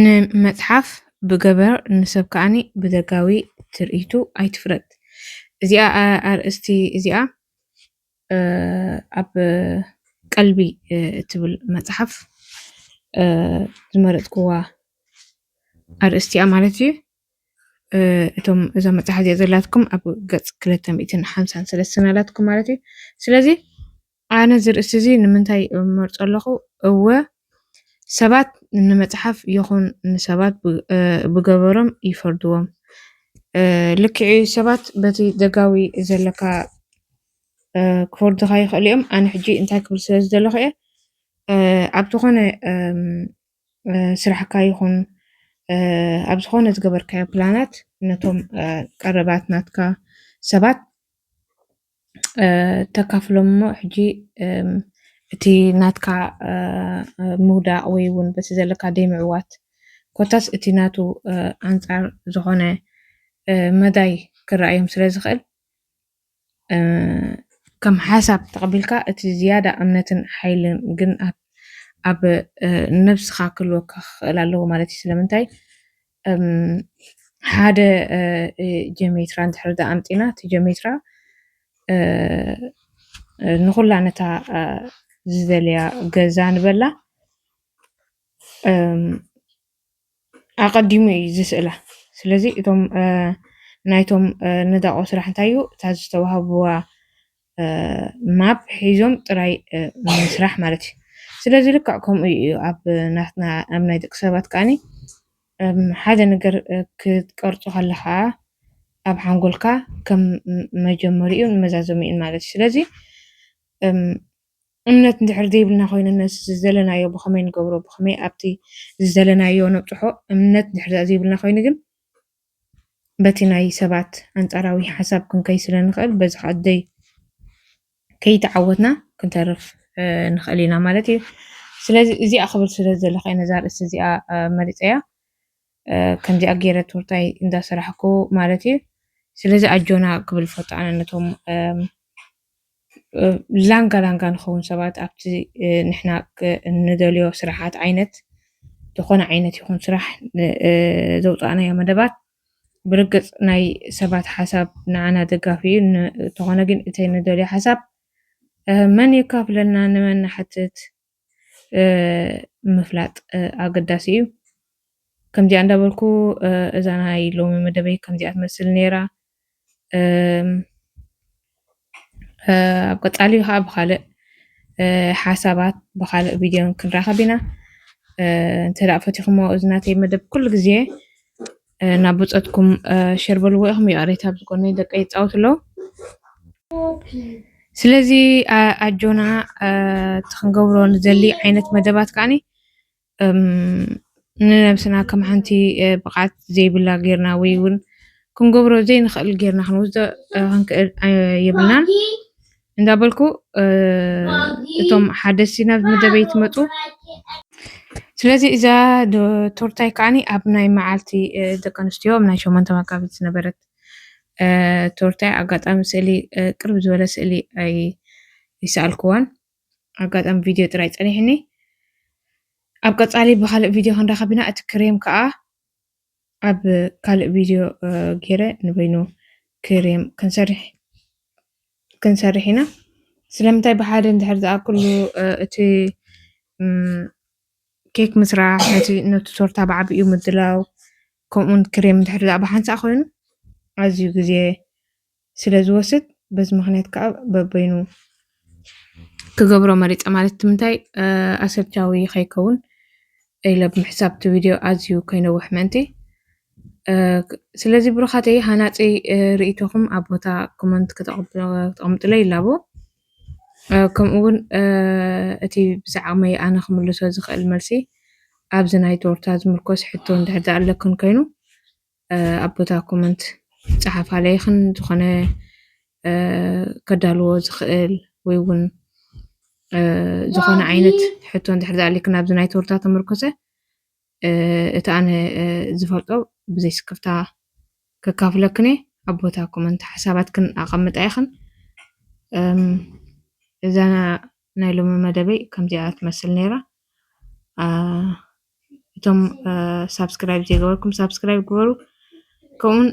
ንመጽሓፍ ብገበር ንሰብ ከዓኒ ብደጋዊ ትርኢቱ ኣይትፍረድ እዚኣ ኣርእስቲ እዚኣ ኣብ ቀልቢ እትብል መጽሓፍ ዝመረጽክዋ ኣርእስቲ እያ ማለት እዩ። እቶም እዛ መጽሓፍ እዚኣ ዘላትኩም ኣብ ገጽ 253 ኣላትኩም ማለት እዩ። ስለዚ ኣነ እዚ ርእስቲ እዚ ንምንታይ መርፆ ኣለኹ እወ ሰባት ንመጽሓፍ ይኹን ንሰባት ብገበሮም ይፈርድዎም ልክዕ ሰባት በቲ ደጋዊ ዘለካ ክፈርዱኻ ይኽእሉ እዮም። ኣነ ሕጂ እንታይ ክብል ስለ ዝደለኹ እየ ኣብ ዝኾነ ስራሕካ ይኹን ኣብ ዝኾነ ዝገበርካዮ ፕላናት ነቶም ቀረባት ናትካ ሰባት ተካፍሎም እሞ ሕጂ እቲ ናትካ ምውዳቕ ወይ እውን በቲ ዘለካ ደይምዕዋት ኮታስ እቲ ናቱ ኣንጻር ዝኾነ መዳይ ክረኣዮም ስለ ዝኽእል ከም ሓሳብ ተቐቢልካ እቲ ዝያዳ እምነትን ሓይልን ግን ኣብ ነብስኻ ክህልወካ ክኽእል ኣለዎ ማለት እዩ። ስለምንታይ ሓደ ጀሜትራ እንድሕር ዳ ኣምጢና እቲ ጀሜትራ ንኹላ ነታ ዝደልያ ገዛ ንበላ ኣቐዲሙ እዩ ዝስእላ። ስለዚ እቶም ናይቶም ነዳቆ ስራሕ እንታይ እዩ እታ ዝተዋህብዋ ማብ ሒዞም ጥራይ ምስራሕ ማለት እዩ። ስለዚ ልክዕ ከምኡ እዩ ኣብ ናትና ኣብ ናይ ደቂ ሰባት ከዓኒ ሓደ ነገር ክትቀርፆ ከለኻ ኣብ ሓንጎልካ ከም መጀመሪኡ ንመዛዘሚኡን ማለት እዩ። ስለዚ እምነት እንድሕር ዘይብልና ኮይኑ ነቲ ዝደለናዮ ብኸመይ ንገብሮ ብኸመይ ኣብቲ ዝደለናዮ ነብፅሖ እምነት እንድሕር ዘይብልና ኮይኑ ግን በቲ ናይ ሰባት ኣንጻራዊ ሓሳብ ክንከይ ስለ ንኽእል በዚ ከኣደይ ከይተዓወትና ክንተርፍ ንኽእል ኢና ማለት እዩ። ስለዚ እዚኣ ክብል ስለ ዘለኸ ነዛ ርእስቲ እዚኣ መሪፀ እያ ከምዚኣ ገይረ ትምህርታይ እንዳሰራሕኩ ማለት እዩ። ስለዚ ኣጆና ክብል ፈቶ ኣነ ነቶም ላንጋ ላንጋ ንኸውን ሰባት ኣብቲ ንሕና ንደልዮ ስራሓት ዓይነት ዝኾነ ዓይነት ይኹን ስራሕ ዘውፃእናዮ መደባት ብርግፅ ናይ ሰባት ሓሳብ ንዓና ደጋፊ እዩ እንተኾነ ግን እተይ ንደልዮ ሓሳብ መን የካፍለልና ንመን ንሓትት ምፍላጥ ኣገዳሲ እዩ። ከምዚኣ እንዳበልኩ እዛ ናይ ሎሚ መደበይ ከምዚኣ ትመስል ነይራ። ኣብ ቀፃሊ ከዓ ብካልእ ሓሳባት ብካልእ ቪድዮ ክንራኸብ ኢና። እንተዳእ ፈቲኹሞ እዚ ናተይ መደብ ኩሉ ግዜ ናብ ብፆትኩም ሸር በልዎ ኢኹም ይቕሬት ኣብ ዝኮነ ደቀ ይፃወቱ ኣለዉ። ስለዚ ኣጆና እቲ ክንገብሮ ንደሊ ዓይነት መደባት ከዓኒ ንነብስና ከም ሓንቲ ብቕዓት ዘይብላ ጌርና ወይ እውን ክንገብሮ ዘይንኽእል ጌርና ክንወስዶ ክንክእል የብልናን እንዳበልኩ እቶም ሓደስቲ ናብ መደበይ ትመፁ። ስለዚ እዛ ቶርታይ ከዓኒ ኣብ ናይ መዓልቲ ደቂ ኣንስትዮ ኣብ ናይ 8 መጋቢት ዝነበረት ቶርታይ ኣጋጣሚ ስእሊ ቅርብ ዝበለ ስእሊ ኣይሰኣልክዋን ኣጋጣሚ ቪድዮ ጥራይ ፀኒሕኒ ኣብ ቀፃሊ ብካልእ ቪድዮ ክንራኸብ ኢና። እቲ ክሬም ከዓ ኣብ ካልእ ቪድዮ ገይረ ንበይኑ ክሬም ክንሰርሕ ኢና። ስለምንታይ ብሓደ እንድሕር ዝኣክሉ እቲ ኬክ ምስራሕ ነቲ ቶርታ ብዓብኡ ምድላው ከምኡውን ክሬም እንድሕር ኣ ብሓንሳእ ኮይኑ ኣዝዩ ግዜ ስለ ዝወስድ በዚ ምክንያት ከዓ በበይኑ ክገብሮ መሪፀ ማለት ምንታይ ኣሰልቻዊ ከይከውን ኢለ ብምሕሳብ እቲ ቪድዮ ኣዝዩ ከይነውሕ ምእንቲ። ስለዚ ብሩኻተይ ሃናፂ ርእቶኹም ኣብ ቦታ ኮመንት ክተቐምጥለይ ይላቦ ከምኡ እውን እቲ ብዛዕመይ ኣነ ክምልሶ ዝኽእል መልሲ ኣብዚ ናይ ቶርታ ዝምርኮስ ሕቶ እንድሕር ኣለክን ኮይኑ ኣብ ቦታ ኮመንት ፀሓፋለይኽን ዝኾነ ከዳልዎ ዝኽእል ወይ እውን ዝኾነ ዓይነት ሕቶ እንድሕር ኣለክን ኣብዚ ናይ ቶርታ ተመርኮሰ እቲ ኣነ ዝፈልጦ ብዘይስክፍታ ከካፍለክን እየ ኣብ ቦታ ኮመንት ሓሳባትክን ኣቐምጣ ይኽን። እዛ ናይ ሎሚ መደበይ ከምዚኣ ትመስል ነይራ። እቶም ሳብስክራይብ ዘይገበርኩም ሳብስክራይብ ግበሩ كون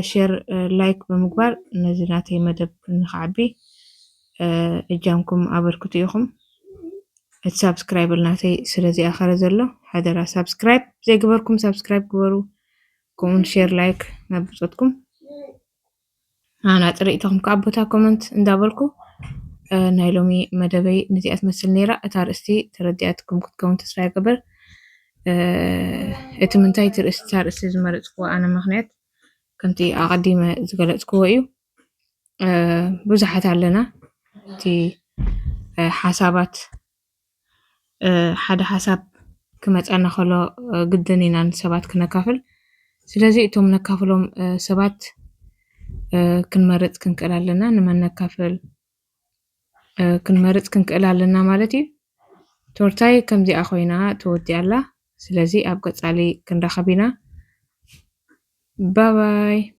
شير لايك بمقبار نزلاتي مدب نخعبي اجامكم عبركتو يخم السابسكرايب لناتي سلازي آخر زلو حدرا سابسكرايب زي قبركم سابسكرايب قبرو كون شير لايك نبصتكم أنا أتريتهم كعبوتا كومنت اندابلكو نايلومي مدبي نزيئات مثل نيرا أتار استي تردياتكم كتكون تسفاي قبر اتمنتاي تار استي زمرتكو أنا مغنيت كنتي أقديمة زغلتكو إيو بزحت علينا تي حسابات حدا حساب كما تأنا خلو قدنينا سبات كنكافل سلازي إتوم نكافلهم سبات كنمرت كنكأل لنا نما نكافل كنمرت كنكأل لنا مالتي تورتاي كم دي أخوينا تودي الله سلازي أبقى علي كنرخبينا باي باي